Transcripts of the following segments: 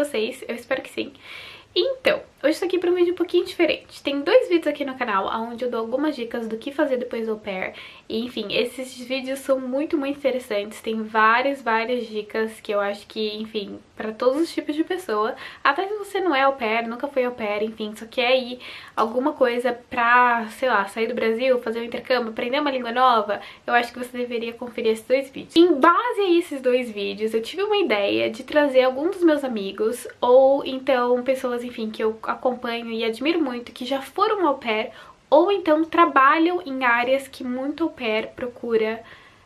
vocês? Eu espero que sim. Então, hoje estou aqui para um vídeo um pouquinho diferente. Tem dois vídeos aqui no canal onde eu dou algumas dicas do que fazer depois do au pair. E, enfim, esses vídeos são muito interessantes. Tem várias dicas que eu acho que, enfim, para todos os tipos de pessoa. Até se você não é au pair, nunca foi au pair, enfim, só quer ir alguma coisa pra, sei lá, sair do Brasil, fazer um intercâmbio, aprender uma língua nova, eu acho que você deveria conferir esses dois vídeos. Em base a esses dois vídeos, eu tive uma ideia de trazer alguns dos meus amigos, ou então pessoas, enfim, que eu acompanho e admiro muito, que já foram au pair, ou então trabalham em áreas que muito au pair procura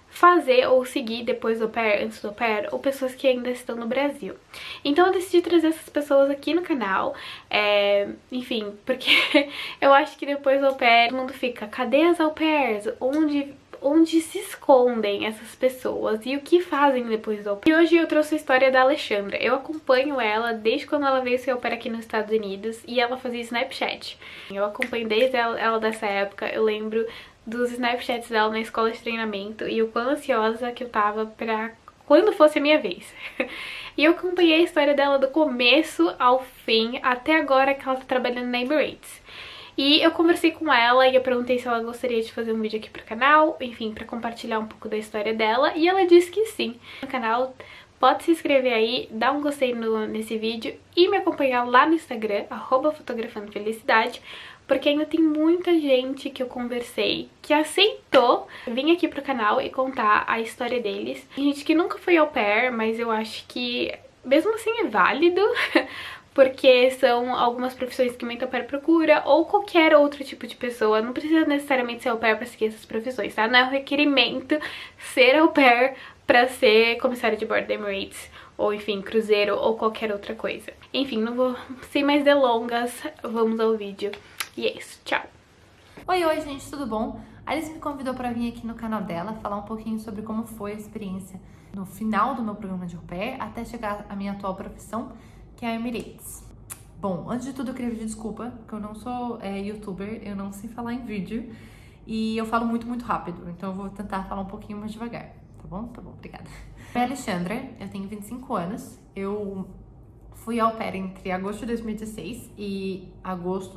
fazer ou seguir depois do au pair, antes do au pair, ou pessoas que ainda estão no Brasil. Então eu decidi trazer essas pessoas aqui no canal, enfim, porque eu acho que depois do au pair, todo mundo fica, cadê as au pairs? Onde se escondem essas pessoas e o que fazem depois do au pair. E hoje eu trouxe a história da Alexandra. Eu acompanho ela desde quando ela veio ser au pair aqui nos Estados Unidos e ela fazia Snapchat. Eu acompanho desde ela dessa época, eu lembro dos Snapchats dela na escola de treinamento e o quão ansiosa que eu tava pra quando fosse a minha vez. E eu acompanhei a história dela do começo ao fim, até agora que ela tá trabalhando na Emirates. E eu conversei com ela e eu perguntei se ela gostaria de fazer um vídeo aqui pro canal, enfim, pra compartilhar um pouco da história dela, e ela disse que sim. No canal, pode se inscrever aí, dar um gostei nesse vídeo e me acompanhar lá no Instagram, @fotografandofelicidade, porque ainda tem muita gente que eu conversei que aceitou vir aqui pro canal e contar a história deles. Tem gente que nunca foi au pair, mas eu acho que mesmo assim é válido, porque são algumas profissões que muita au pair procura, ou qualquer outro tipo de pessoa. Não precisa necessariamente ser au pair pra seguir essas profissões, tá? Não é um requerimento ser au pair pra ser comissário de bordo da Emirates, ou enfim, cruzeiro, ou qualquer outra coisa. Enfim, não vou, sem mais delongas, vamos ao vídeo. E é isso, tchau! Oi, gente, tudo bom? A Alice me convidou para vir aqui no canal dela falar um pouquinho sobre como foi a experiência no final do meu programa de au pair até chegar à minha atual profissão, que é a Emirates. Bom, antes de tudo eu queria pedir desculpa, porque eu não sou youtuber, eu não sei falar em vídeo e eu falo muito rápido, então eu vou tentar falar um pouquinho mais devagar, tá bom? Tá bom, obrigada. Eu sou a Alexandra, eu tenho 25 anos, eu fui au pair entre agosto de 2016 e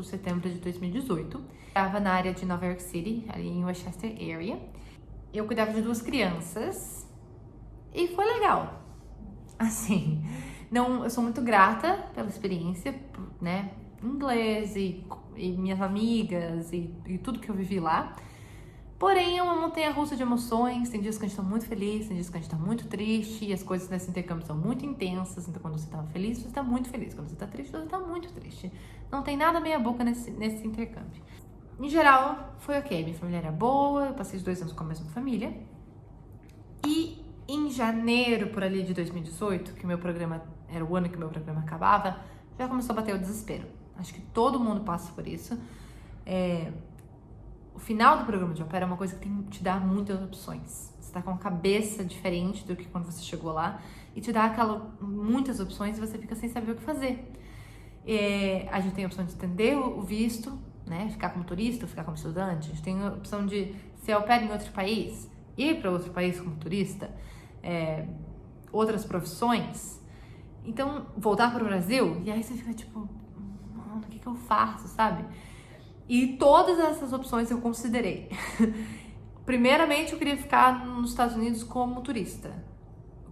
setembro de 2018. Estava na área de Nova York City, ali em Westchester Area. Eu cuidava de 2 crianças e foi legal. Assim, eu sou muito grata pela experiência, né? Inglês e minhas amigas e tudo que eu vivi lá. Porém, é uma montanha-russa de emoções, tem dias que a gente tá muito feliz, tem dias que a gente tá muito triste, e as coisas nesse intercâmbio são muito intensas, então quando você tá feliz, você tá muito feliz, quando você tá triste, você tá muito triste. Não tem nada meia boca nesse intercâmbio. Em geral, foi ok, minha família era boa, eu passei os 2 anos com a mesma família, e em janeiro, por ali de 2018, que meu programa, era o ano que meu programa acabava, já começou a bater o desespero. Acho que todo mundo passa por isso. O final do programa de au pair é uma coisa que te dá muitas opções. Você tá com uma cabeça diferente do que quando você chegou lá e te dá muitas opções e você fica sem saber o que fazer. A gente tem a opção de estender o visto, né? Ficar como turista ou ficar como estudante. A gente tem a opção de ser au pair em outro país, ir para outro país como turista, outras profissões. Então, voltar para o Brasil e aí você fica tipo, mano, o que eu faço, sabe? E todas essas opções eu considerei. Primeiramente, eu queria ficar nos Estados Unidos como turista.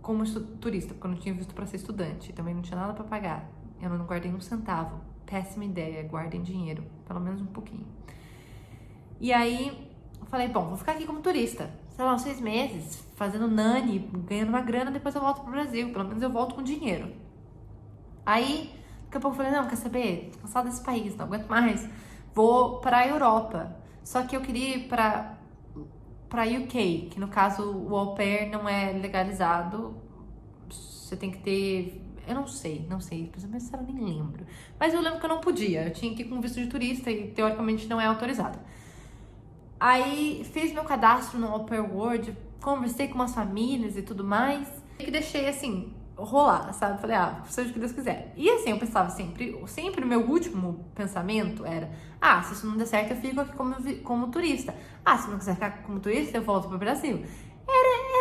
Porque eu não tinha visto para ser estudante. Também não tinha nada para pagar. Eu não guardei um centavo. Péssima ideia, guardem dinheiro. Pelo menos um pouquinho. E aí, eu falei, bom, vou ficar aqui como turista. Sei lá, uns 6 meses, fazendo nani, ganhando uma grana, depois eu volto pro Brasil. Pelo menos eu volto com dinheiro. Aí, daqui a pouco eu falei, não, quer saber? Tô cansada desse país, não aguento mais. Vou para a Europa, só que eu queria ir para UK, que no caso o au pair não é legalizado, você tem que ter, eu não sei, mas eu nem lembro. Mas eu lembro que eu não podia, eu tinha que ir com visto de turista e teoricamente não é autorizado. Aí fiz meu cadastro no Au Pair World, conversei com umas famílias e tudo mais, e deixei assim, rolar, sabe? Falei, seja o que Deus quiser. E assim, eu pensava sempre o meu último pensamento era, se isso não der certo, eu fico aqui como turista. Se não quiser ficar como turista, eu volto pro Brasil.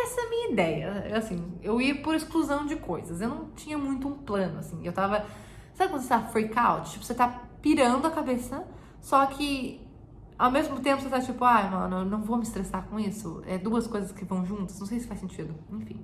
essa é a minha ideia. Assim, eu ia por exclusão de coisas. Eu não tinha muito um plano, assim. Eu tava... Sabe quando você tá freak out? Tipo, você tá pirando a cabeça, só que ao mesmo tempo você tá tipo, ai, mano, eu não vou me estressar com isso. É duas coisas que vão juntas, não sei se faz sentido. Enfim.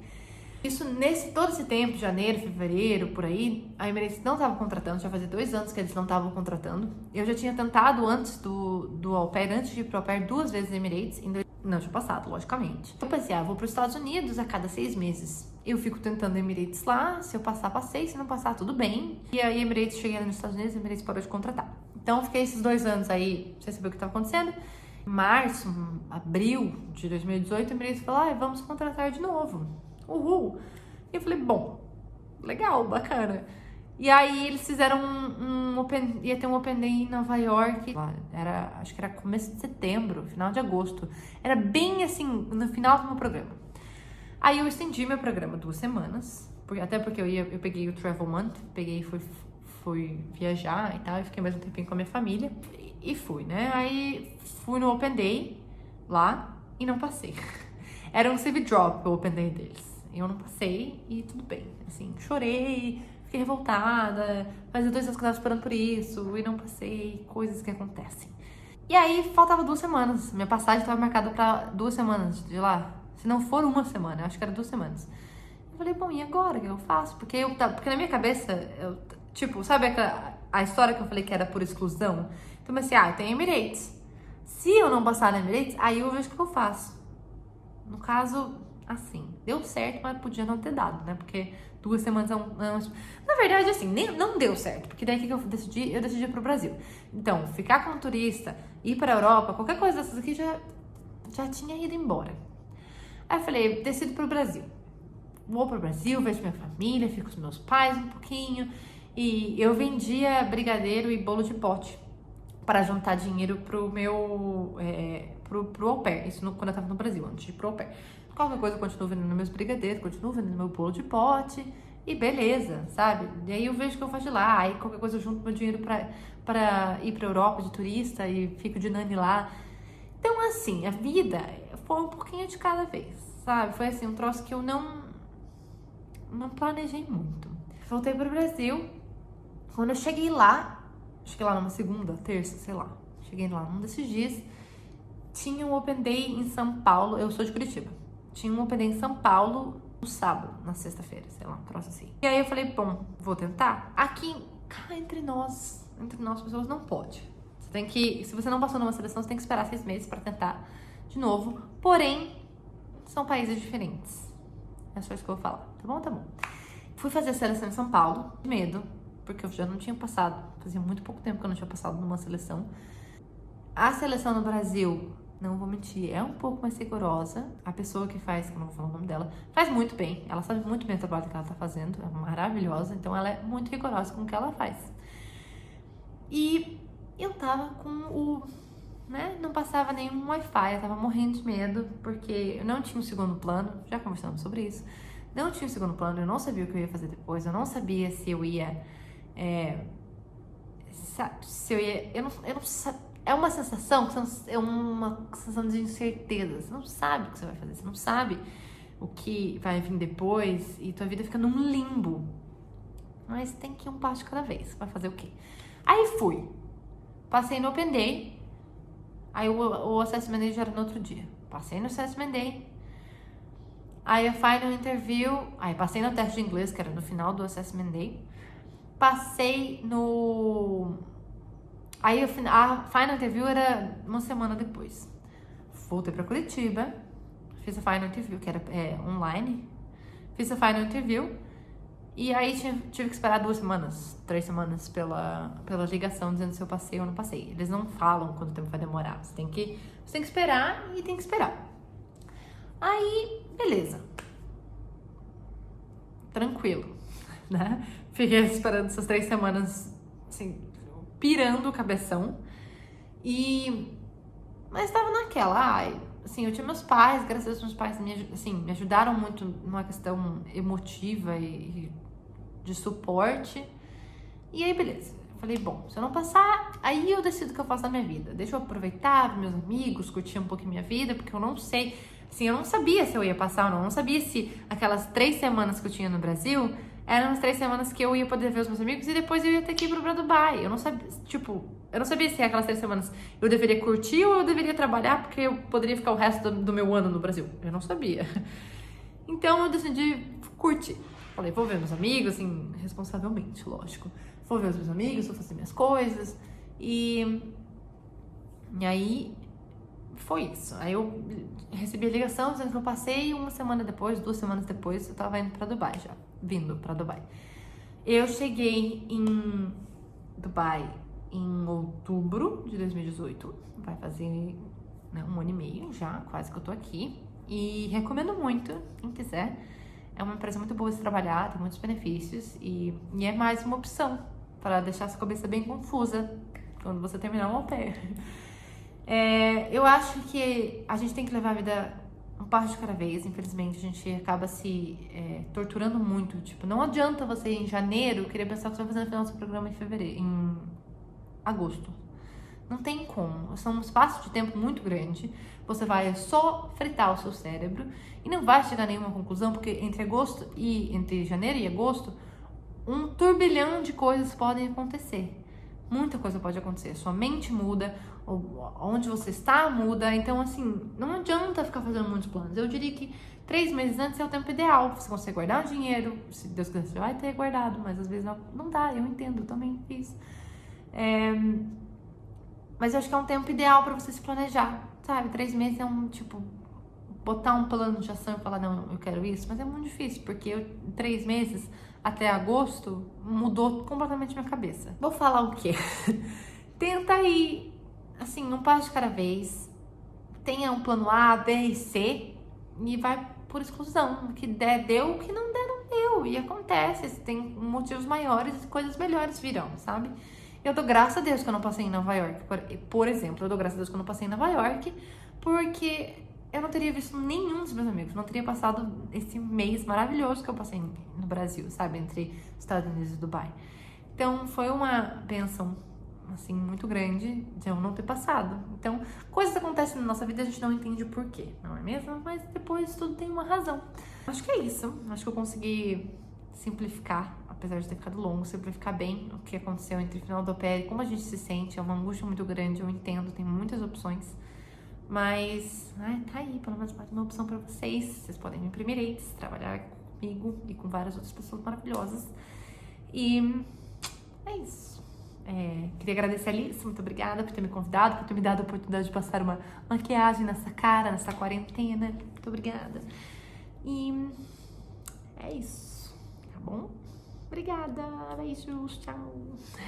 Isso, todo esse tempo, janeiro, fevereiro, por aí, a Emirates não tava contratando, já fazia 2 anos que eles não estavam contratando. Eu já tinha tentado antes do au pair, antes de ir pro au pair, 2 vezes na Emirates, não tinha passado, logicamente. Eu pensei, vou pros Estados Unidos a cada 6 meses. Eu fico tentando Emirates lá, se eu passar, passei, se não passar, tudo bem. E aí Emirates, cheguei nos Estados Unidos, a Emirates parou de contratar. Então eu fiquei esses 2 anos aí, sem saber o que estava acontecendo. Em março, abril de 2018, a Emirates falou, vamos contratar de novo. Uhul! E eu falei, bom, legal, bacana. E aí eles fizeram ia ter um Open Day em Nova York, acho que era começo de setembro, final de agosto. Era bem assim, no final do meu programa. Aí eu estendi meu programa 2 semanas, até porque eu peguei o Travel Month, fui viajar e tal, e fiquei mais um tempinho com a minha família, e fui, né? Aí fui no Open Day lá e não passei. Era um CV Drop o Open Day deles. Eu não passei e tudo bem. Assim, chorei, fiquei revoltada. Fazia 2 anos que eu tava esperando por isso e não passei. Coisas que acontecem. E aí, faltava 2 semanas. Minha passagem estava marcada pra 2 semanas de lá. Se não for 1 semana, eu acho que era 2 semanas. Eu falei, bom, e agora? O que eu faço? Porque na minha cabeça, tipo, sabe a história que eu falei que era por exclusão? Então, eu pensei, tem Emirates. Se eu não passar na Emirates, aí eu vejo o que eu faço. No caso, assim, deu certo, mas podia não ter dado, né? Porque 2 semanas Na verdade, assim, não deu certo. Porque daí o que eu decidi? Eu decidi ir pro Brasil. Então, ficar como turista, ir pra Europa, qualquer coisa dessas aqui já tinha ido embora. Aí eu falei, decido pro Brasil. Vou pro Brasil, vejo minha família, fico com os meus pais um pouquinho. E eu vendia brigadeiro e bolo de pote para juntar dinheiro pro meu... pro au pair. Isso quando eu tava no Brasil, antes de ir pro au pair. Qualquer coisa eu continuo vendendo meus brigadeiros, continuo vendendo meu bolo de pote. E beleza, sabe? E aí eu vejo o que eu faço de lá. Aí qualquer coisa eu junto meu dinheiro pra ir pra Europa de turista e fico de nani lá. Então, assim, a vida foi um pouquinho de cada vez, sabe? Foi assim, um troço que eu não planejei muito. Voltei pro Brasil. Quando eu cheguei lá numa segunda, terça, sei lá. Cheguei lá num desses dias. Tinha um Open Day em São Paulo. Eu sou de Curitiba. Tinha um Open Day em São Paulo no sábado, na sexta-feira, sei lá, um troço assim. E aí eu falei, bom, vou tentar. Aqui, entre nós pessoas, não pode. Se você não passou numa seleção, você tem que esperar 6 meses pra tentar de novo. Porém, são países diferentes. É só isso que eu vou falar. Tá bom? Tá bom. Fui fazer a seleção em São Paulo, de medo, porque eu já não tinha passado. Fazia muito pouco tempo que eu não tinha passado numa seleção. A seleção no Brasil, não vou mentir, é um pouco mais rigorosa. A pessoa que faz, que eu não vou falar o nome dela, faz muito bem. Ela sabe muito bem o trabalho que ela tá fazendo. É maravilhosa. Então, ela é muito rigorosa com o que ela faz. E eu tava com não passava nenhum Wi-Fi, eu tava morrendo de medo, porque eu não tinha um segundo plano, já conversamos sobre isso, não tinha um segundo plano, eu não sabia o que eu ia fazer depois, eu não sabia se eu ia, eu não sabia, é uma sensação, é uma sensação de incerteza, você não sabe o que você vai fazer, você não sabe o que vai vir depois, e tua vida fica num limbo, mas tem que ir um passo de cada vez, vai fazer o quê? Aí fui. Passei no Open Day, aí o Assessment Day já era no outro dia. Passei no Assessment Day, aí a Final Interview, aí passei no teste de inglês, que era no final do Assessment Day. Passei no... Aí a Final Interview era 1 semana depois. Voltei pra Curitiba, fiz a Final Interview, que era online. Fiz a Final Interview. E aí tive que esperar 2 semanas, 3 semanas pela ligação dizendo se eu passei ou não passei. Eles não falam quanto tempo vai demorar. Você tem que esperar e tem que esperar. Aí, beleza. Tranquilo, né? Fiquei esperando essas 3 semanas, assim, pirando o cabeção. Mas tava naquela, assim, eu tinha meus pais, graças a Deus, meus pais me ajudaram muito numa questão emotiva e de suporte. E aí, beleza. Eu falei, bom, se eu não passar, aí eu decido o que eu faço na minha vida. Deixa eu aproveitar, ver meus amigos, curtir um pouquinho minha vida, porque eu não sei. Assim, eu não sabia se eu ia passar ou não. Eu não sabia se aquelas 3 semanas que eu tinha no Brasil eram as 3 semanas que eu ia poder ver os meus amigos e depois eu ia ter que ir pra Dubai. Eu não sabia, tipo, eu não sabia se aquelas 3 semanas eu deveria curtir ou eu deveria trabalhar porque eu poderia ficar o resto do meu ano no Brasil. Eu não sabia. Então eu decidi curtir. Falei, vou ver meus amigos, assim, responsavelmente, lógico. Vou ver os meus amigos, vou fazer minhas coisas. E aí foi isso. Aí eu recebi a ligação dizendo que eu passei 1 semana depois, 2 semanas depois, eu tava indo pra Dubai já. Vindo pra Dubai. Eu cheguei em Dubai em outubro de 2018. Vai fazer, né, 1 ano e meio já, quase que eu tô aqui. E recomendo muito, quem quiser. É uma empresa muito boa de trabalhar, tem muitos benefícios. E é mais uma opção para deixar sua cabeça bem confusa quando você terminar o au pair. Eu acho que a gente tem que levar a vida um passo de cada vez. Infelizmente, a gente acaba se torturando muito. Tipo, não adianta você em janeiro querer pensar que você vai fazer no final do seu programa em fevereiro, em agosto. Não tem como. São um espaço de tempo muito grande. Você vai só fritar o seu cérebro e não vai chegar a nenhuma conclusão, porque entre janeiro e agosto, um turbilhão de coisas podem acontecer. Muita coisa pode acontecer. Sua mente muda, onde você está muda. Então, assim, não adianta ficar fazendo muitos planos. Eu diria que 3 meses antes é o tempo ideal. Você consegue guardar o dinheiro. Se Deus quiser, você vai ter guardado. Mas às vezes não dá. Eu entendo, eu também fiz. Mas eu acho que é um tempo ideal pra você se planejar. Sabe? 3 meses é botar um plano de ação e falar, não, eu quero isso. Mas é muito difícil, porque 3 meses até agosto mudou completamente minha cabeça. Vou falar o quê? Tenta ir, assim, um passo de cada vez. Tenha um plano A, B e C e vai por exclusão. O que der, deu. O que não der, não deu. E acontece. Se tem motivos maiores, coisas melhores virão, sabe? Eu dou graças a Deus que eu não passei em Nova York, por exemplo. Eu dou graças a Deus que eu não passei em Nova York, porque eu não teria visto nenhum dos meus amigos. Não teria passado esse mês maravilhoso que eu passei no Brasil, sabe? Entre Estados Unidos e Dubai. Então, foi uma bênção, assim, muito grande de eu não ter passado. Então, coisas acontecem na nossa vida e a gente não entende o porquê, não é mesmo? Mas depois tudo tem uma razão. Acho que é isso. Acho que eu consegui simplificar, apesar de ter ficado longo, simplificar bem o que aconteceu entre o final do au pair e como a gente se sente. É uma angústia muito grande, eu entendo, tem muitas opções. Mas, tá aí, pelo menos mais uma opção pra vocês. Vocês podem me imprimir eles, trabalhar comigo e com várias outras pessoas maravilhosas. E é isso. Queria agradecer a Alice, muito obrigada por ter me convidado, por ter me dado a oportunidade de passar uma maquiagem nessa cara, nessa quarentena. Muito obrigada. E é isso, tá bom? Obrigada, beijos, tchau.